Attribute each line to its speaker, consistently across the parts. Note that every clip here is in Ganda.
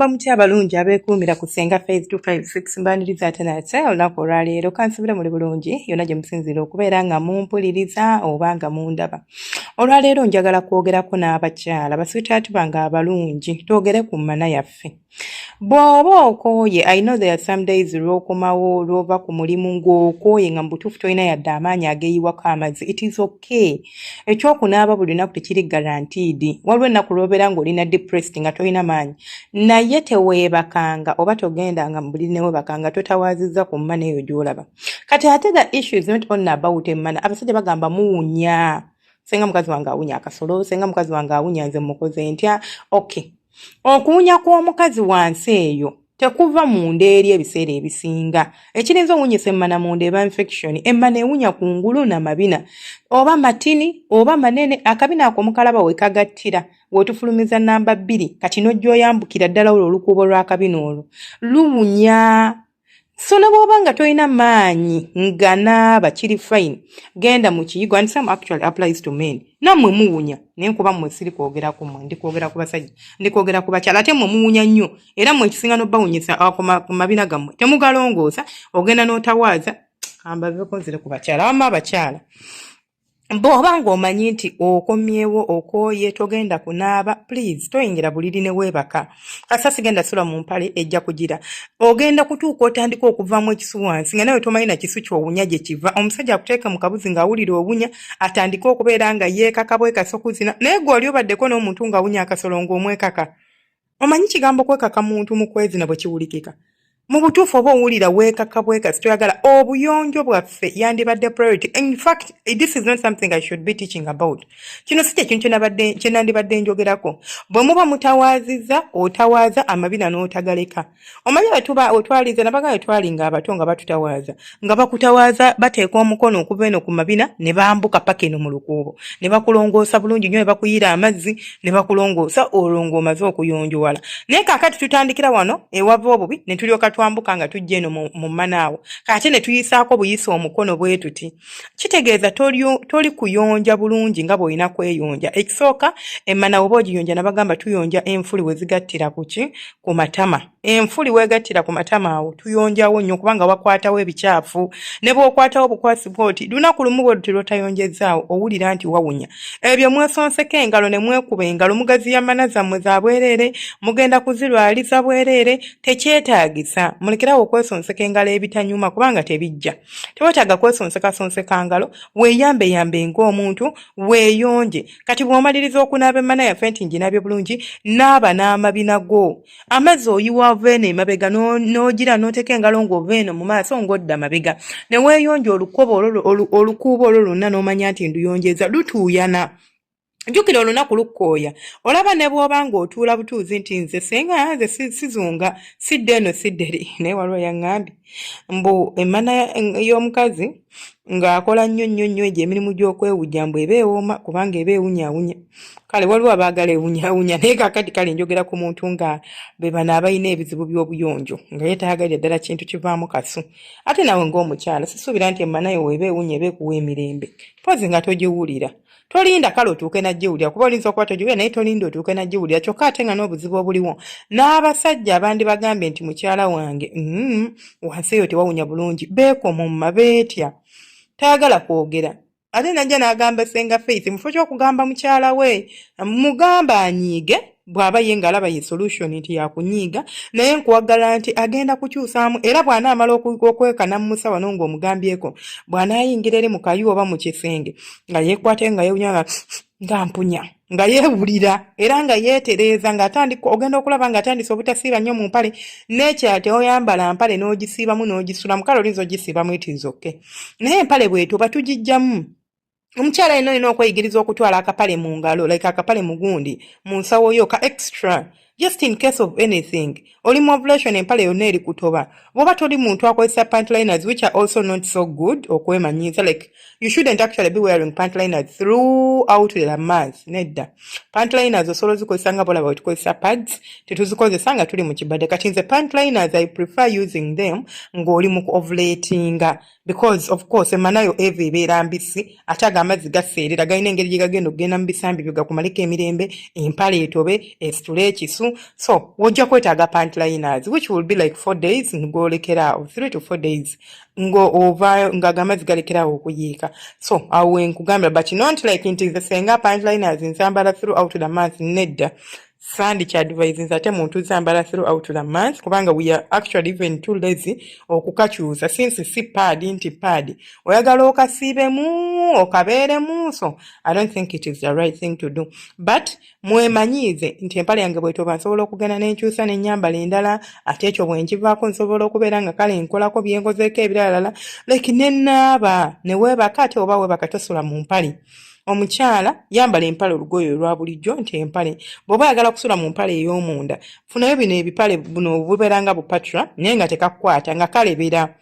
Speaker 1: mugamba mutya abalungi abeekuumira ku Senga Phase 256 mbaniriza ate nate olunaku olwaleero kansubire muli bulungi yonna gye musinzira okubeera nga mumpuliriza oba nga mundaba. Olwaleero njagala kwogerako n'abakyala baswitaati bange abalungi twogere ku mana yaffe. Bw'oba okooye, I know there are some days lw'okomawo lw'ova ku mulimu ng'okooye nga mu butuufu tolina yadde amaanyi ageeyiwako amazzi. It is okay. Ekyokunaaba buli lunaku tekiri guaranteed. Waliwo ennaku lw'obeera ng'olina depressed nga tolina maanyi. Naye teweebakanga oba togendanga mu buliri ne weebakanga totawaazizza ku mmana eyo gy'olaba. Kati ate the issue is not only about emmana. Abasajja bagamba muwunya. Senga mukazi wange awunya akasolo, senga mukazi wange awunya nze mukoze ntya. Okay. Okuwunya kw'omukazi wansi eyo tekuva munda eri ebiseera ebisinga. Ekirinza owunyisa emmana munda eba infection. Emmana ewunya kungulu na mabina. Oba matini, oba manene, akabina ako mukalaba wekagattira. Wotufulumiza namba 2. Kati n'ojjoyambukira ddala olwo olukuubo lw'akabina olwo. Luwunya. So ne bw'oba nga tolina maanyi nga naaba kiri fine. Genda mu kiyigo, and some actually applies to men. Nammwe muwunya. Naye nkuba mmwe siri kwogera ku mmwe, ndi kwogera ku basajja, ndi kwogera ku bakyala. Ate mmwe muwunya nnyo. Era mmwe ekisinga n'obbawunyisa ku mabina gammwe. Temugalongoosa, ogenda n'otawaaza. Ambaveko nzire ku bakyala. Wamma abakyala. Bw'oba ng'omanyi nti okomyewo okooye togenda kunaaba, please toyingira buliri ne weebaka. Kasa sigenda sula mu mpale ejja kugira. Ogenda kutuuka otandika okuvaamu ekisu wansi nga nawe tomanyi na kisu ky'owunya gye kiva. Omusajja akuteeka mu kabuzi ng'awulira owunya atandika okubeera nga yeekaka bwekasa okuzina. Naye gw'oli obaddeko n'omuntu ng'awunya akasolo ng'omwekaka. Omanyi kigambo kwekaka muntu mu kwezina bwe kiwulikika. Mu butuufu oba owulira weekaka bwekasi toyagala obuyonjo bwaffe yandibadde priority. In fact, this is not something I should be teaching about. Kino si ekintu kye nandibadde njogerako. Bwe muba mutawaaziza, otawaaza amabina n'otagaleka. Omanyi otwaliza nabaga etwalinga abato nga batutawaaza. Nga bakutawaaza bateeka omukono okuva eno ku mabina ne bambuka paka eno mu lukuubo. Ne bakulongoosa bulungi nnyo ne bakuyiira amazzi ne bakulongoosa olwo ng'omaze okuyonjowala. Naye kaakati tutandikira wano ewava obubi ne tulyoka twambuka nga tujja eno mu manaawo. Kati ne tuyisaako buyisa omukono bwe tuti. Kitegeeza toli kuyonja bulungi nga bw'olina kweyonja. Ekisooka emmana oba ogiyonja nabagamba tuyonja enfuli we zigattira ku matama. Enfuli weegattira ku matama awo tuyonjawo nnyo kubanga wakwatawo ebicaafu. Ne bw'okwatawo bukwasi bw'oti lunaku lumu bwe luti lw'otayonjezaawo owulira nti wawunya. Ebyo mwesonseka engalo ne mwekuba engalo mugaziya mmana zammwe za bwereere mugenda kuzirwaliza bwereere tekyetaagisa. Mulekerawo okwesonseka engalo ebitanyuma kubanga tebijja. Tewetaaga kwesonseka ngalo, weeyambe ng'omuntu, weeyonje. Kati bw'omaliriza okunaaba emmana yaffe nti njinaabye bulungi, naaba n'amabina go. Amazzi oyiwa ova eno emabega n'ogira n'oteeka engalo ng'ova eno mu maaso ng'odda mabega. Ne weeyonja olukuubo olwo lwonna n'omanya nti nduyonjeza lutuuyana. Jjukira olunaku lukkooya. Olaba ne bw'oba ng'otuula butuuzi nti nze senga nze sizunga sidde eno sidde eri. Naye waliwo yaŋŋambye mbu emmana y'omukazi ng'akola nnyo egyo emirimu gy'okwewujja mbu eba ewooma kubanga eba ewunyawunya. Kale waliwo abaagala ewunyawunya naye kaakati kale njogera ku muntu nga be bano abalina ebizibu by'obuyonjo nga yeetaagalira ddala kintu kivaamu kasu. Ate nawe ng'omukyala sisuubira nti emmana yo weeba ewunya eba ekuwa emirembe. Mpozi nga togiwulira. Tolinda kale otuuke nagiwulira kuba olinza okuba togiwulira naye tolinda otuuke nagiwulira kyokka ate nga n'obuzibu obuliwo. N'abasajja abandi bagambye nti mukyala wange wansi eyo tewawunya bulungi beekomomma beetya. Tayagala kwogera. Ate najja n'agamba Senga Faith mu kifo ky'okugamba mukyala we mugamba anyiige bw'aba ye ng'alaba ye solution nti yakunyiiga naye nkuwagala nti agenda kukyusaamu era bw'anaamala okweka n'ammusa wano ng'omugambyeko bw'anaayingira eri mu kayu oba mu kisenge nga yeekwate nga yeewunya nga mpunya nga yeewulira era nga yeetereeza ng'atandika ogenda okulaba ng'atandise obutasiiba nnyo mu mpale n'ekyate oyambala mpale n'ogisiibamu n'ogisulamu kale olinza ogisiibamu etizokke naye empale bw'etuba tugijjamu. Omukyala alina okweyigiriza okutwala akapale mu ngalo like akapale mu gundi mu nsawo yo ka extra just in case of anything. Oli mu ovulation empale yonna eri kutoba. Bw'oba toli muntu akozesa pantliners which are also not so good okwemanyiiza like you shouldn't actually be wearing pantliners throughout the month. Nedda. Pantliners osobola zikozesa nga bolaba tukozesa pads tetuzikozesa nga tuli mu kibadde. Kati nze pantliners I prefer using them ng'oli mu ovulating because of course emmana yo eva ebeera mbisi ate ag'amazzi gaseerera galina engeri gye gagenda okugenda mu bisambi byo gakumaleko emirembe empale etobe esitule ekisu so wojja kwetaaga pantliners which will be like 4 days ng'olekeraawo 3 to 4 days ng'ovaayo ng'amazzi galekeraawo okuyiika. So awo nkugambira but not like nti nze senga pantliners nzambala throughout the month nedda. Sandi kyadvising ate muntu zambala throughout the month kubanga we are actually even too lazy okukakyusa since si pad nti pad oyagala okasiibemu okabeeremu. So I don't think it is the right thing to do but mwemanyiize nti empale yange bwetoba nsobola okugenda n'enkyusa n'ennyambala endala ate ekyo bwe nkivaako nsobola okubeera nga kale nkolako byengozeeko ebiralala like nennaaba ne weebaka ate oba weebaka tosula mu mpale. Omukyala yambala empale olugoye olwa bulijjo nti empale bw'oba oyagala kusula mu mpale ey'omunda funayo bino ebipale buno bubeera nga bupatra naye nga tekakukwata nga kalebera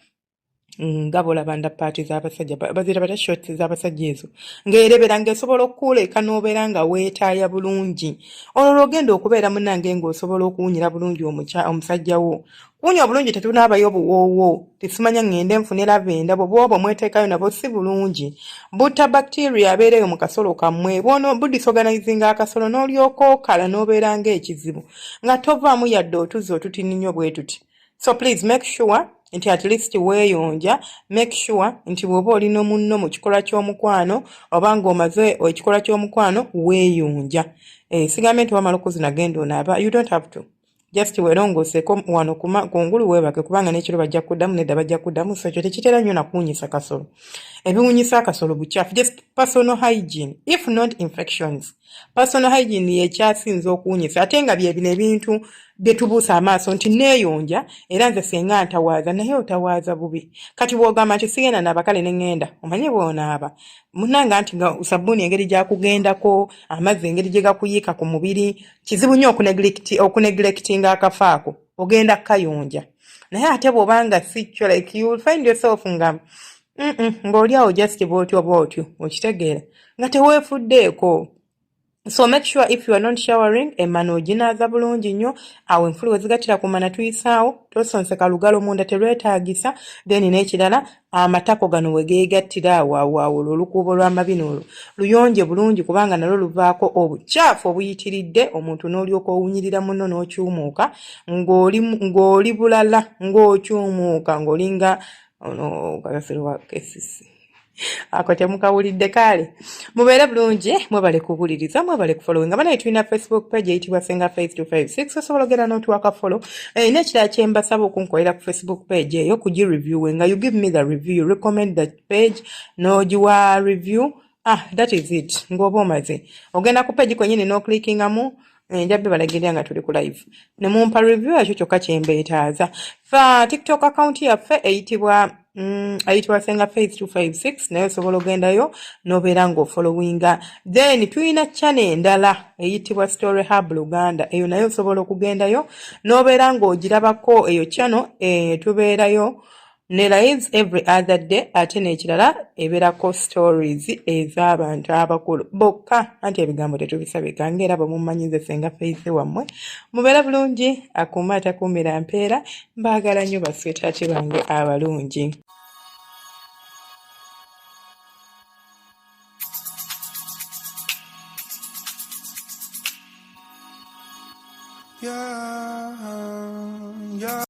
Speaker 1: nga bolaba ndapaati z'abasajja bazira bata shorts z'abasajja ezo ng'erebera ng'esobola okukuleeka n'obeera nga weetaaya bulungi. Olwo ogenda okubeera munnange ng'osobola okuwunyira bulungi omusajja wo. Kuwunya obulungi tetunaabayo buwoowo tesimanya ngende nfune lavenda bw'oba omweteekayo nabo si bulungi butta bacteria abeereyo mu kasolo kammwe bwono budisorganizinga akasolo n'olyoka okala n'obeera ng'ekizibu nga tovaamu yadde otuzzi otutinnyo bwe tuti. So please make sure nti at least weeyonja, make sure nti bw'oba olina munno mu kikolwa ky'omukwano oba ng'omaze ekikolwa ky'omukwano weeyonja. Sigambe nti wamala okuzina genda onaaba, you don't have to. Just weerongoseeko wano kungulu weebake kubanga n'ekiro bajja kuddamu nedda bajja kuddamu so ekyo tekitera nnyo nakuwunyisa kasolo. Ebiwunyisa akasolo bukyafu just personal hygiene if not infections. Personal hygiene y'ekyasinze okuwunyisa ate nga bye bino ebintu bye tubuusa amaaso nti neeyonja era nze singa ntawaaza naye otawaaza bubi. Kati bw'ogamba nti sigenda naaba kale ne ŋŋenda omanyi bw'onaaba munnanga nti nga sabbuuni engeri gy'akugendako amazzi engeri gye gakuyiika ku mubiri kizibu nnyo okuneglectinga akafo ako ogenda kayonja. Naye ate bw'obanga si kyo like you will find yourself nga ng'oli awo just bw'otyo okitegeera nga teweefuddeeko. So make sure if you are not showering emano oginaaza bulungi nnyo awo enfulu wezigatira ku mana tuyisaawo tosonseka lugalo munda terwetaagisa then n'ekirala amatako gano wegeegattira awo olukuubo lw'amabino olwo luyonje bulungi kubanga nalwo luvaako obukyafu obuyitiridde omuntu n'olyoka owunyirira munno n'okyumuuka ng'oli bulala ng'okyumuuka ng'olinga ono kakasiro wa kesisi. Ako temukawulidde kale mubeere bulungi mwebale kuwuliriza mwebale kufollowinga banaye tulina Facebook page eyitibwa Senga Faith 256 osobola ogenda n'otuwaka follow n'ekirala kye mbasaba okunkolera ku Facebook page eyo kugireviewinga you give me the review you recommend that page n'ogiwa review that is it ng'oba omaze ogenda ku page kwennyini n'oclickingamu njabbe balagirira nga tuli ku live ne mumpa review ekyo kyokka kyembeetaaza fa TikTok account yaffe eyitibwa Senga Faith 256 naye osobola ogendayo n'obeera ng'ofollowinga. Then tulina channel endala eyitibwa Story Hub Luganda eyo naye osobola okugendayo n'obeera ng'ogirabako eyo channel tubeerayo ne lives every other day ate n'ekirala ebeerako stories ez'abantu abakulu bokka anti ebigambo tetubisabika ng'era bwemumanyize Senga Faith wammwe mubeera bulungi akuuma atakuumira mpeera mbaagala nnyo basweetaati bange abalungi.
Speaker 2: Yeah.